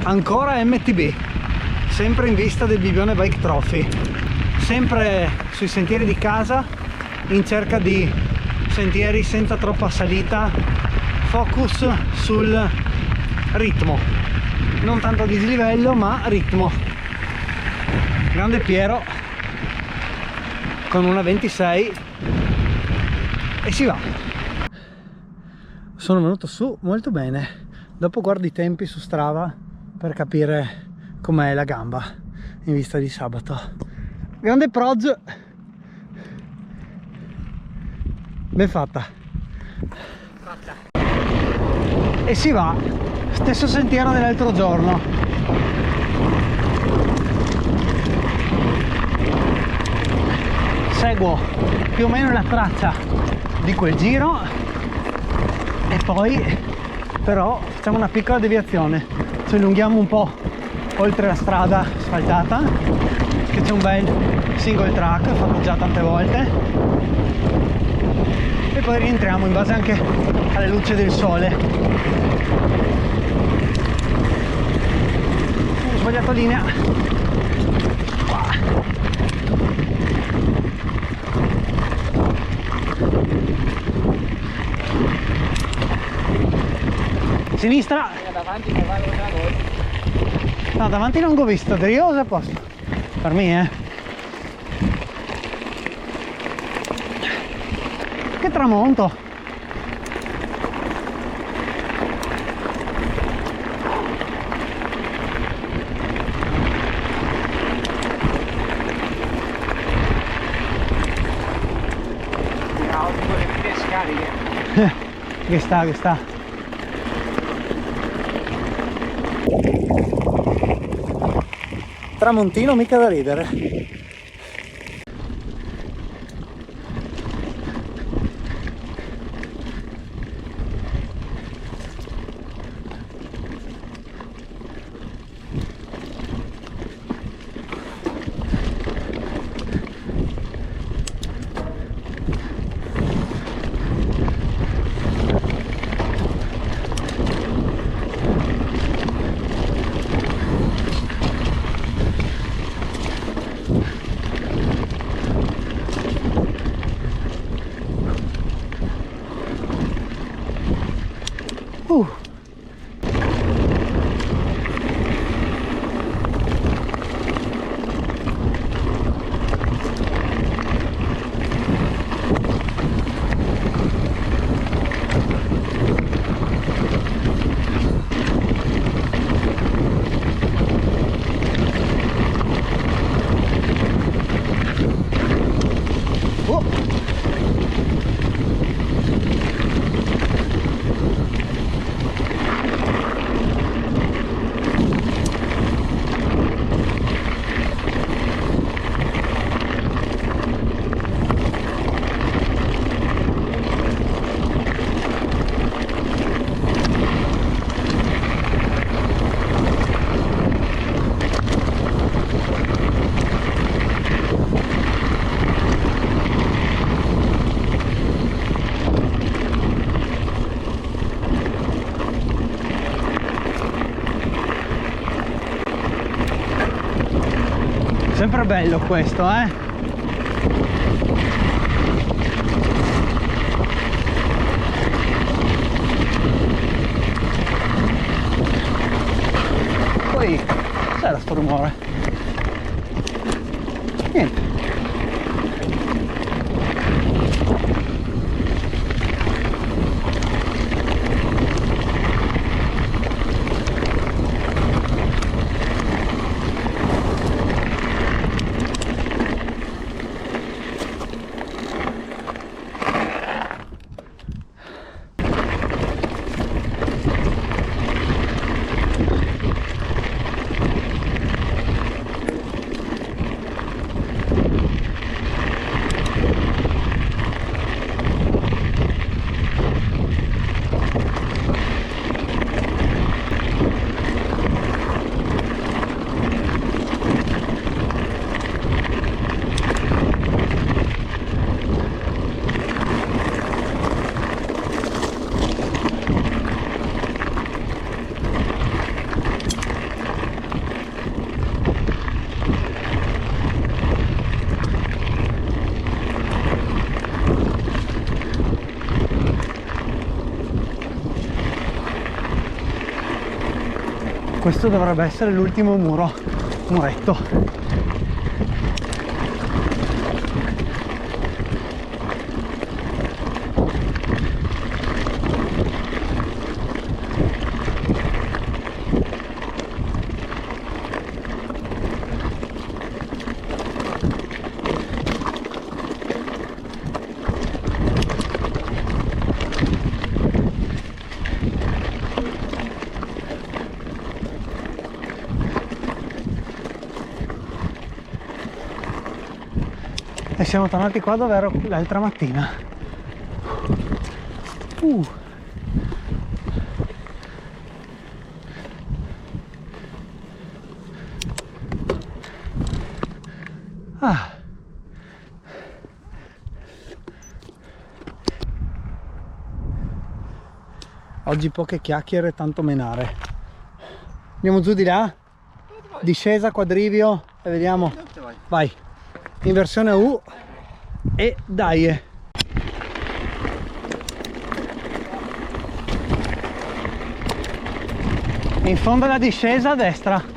ancora MTB, sempre in vista del Bibione Bike Trophy, sempre sui sentieri di casa, in cerca di sentieri senza troppa salita, focus sul ritmo, non tanto dislivello ma ritmo. Grande Piero con una 26 e si va. Sono venuto su molto bene, dopo guardo i tempi su Strava per capire com'è la gamba in vista di sabato. Grande Proz, ben fatta. E si va, stesso sentiero dell'altro giorno. Seguo più o meno la traccia di quel giro e poi però facciamo una piccola deviazione, ci allunghiamo un po' oltre la strada asfaltata, che c'è un bel single track fatto già tante volte, e poi rientriamo in base anche alle luci del sole. Ho sbagliato linea. Sinistra. Davanti che vado una volta. No, davanti non ho visto, Driosa a posto. Per me, Che tramonto. No, dico le prime scariche. Che sta. Tramontino mica da ridere. Sempre bello questo, Poi, cos'era sto rumore? Niente. Questo dovrebbe essere l'ultimo muretto. E siamo tornati qua dove ero l'altra mattina. Oggi poche chiacchiere, tanto menare. Andiamo giù di là, discesa, quadrivio e vediamo. Vai, in versione U e dai. In fondo alla discesa a destra.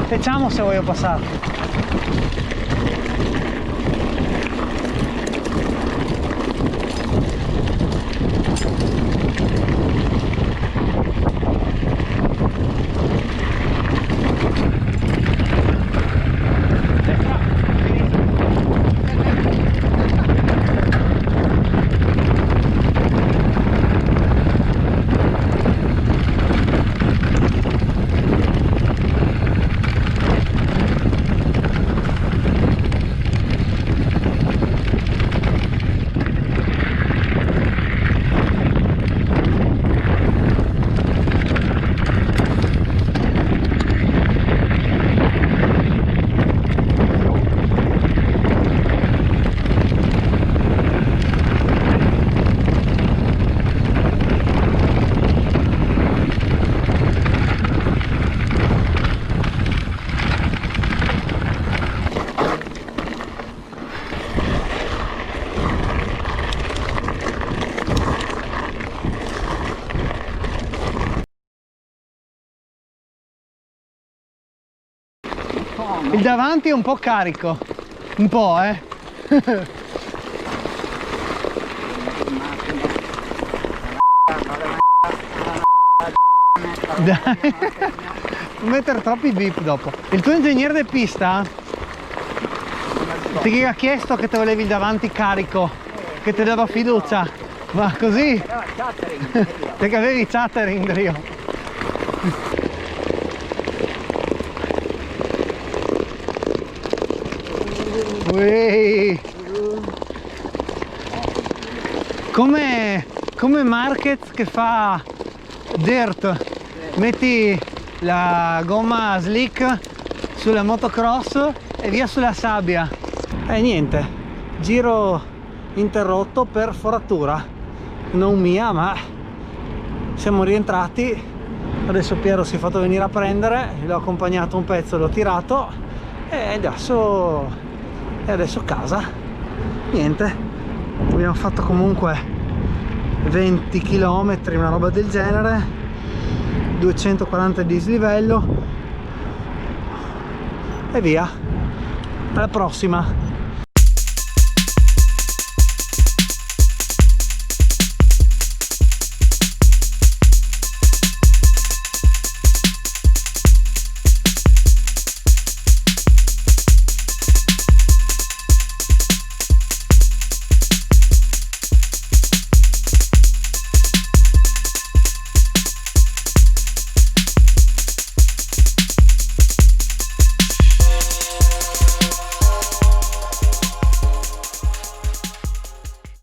Facciamo se voglio passare. Il davanti è un po' carico, un po', Dai, non mettere troppi bip dopo. Il tuo ingegnere di pista ti ha chiesto che te volevi il davanti carico, che ti dava fiducia, ma così? Perché avevi chattering, Dio. Uè. Come Marquez che fa dirt, metti la gomma slick sulla motocross e via sulla sabbia. E niente, giro interrotto per foratura, non mia, ma siamo rientrati. Adesso Piero si è fatto venire a prendere, l'ho accompagnato un pezzo, l'ho tirato e adesso casa. Niente, abbiamo fatto comunque 20 km, una roba del genere, 240 di dislivello e via, alla prossima.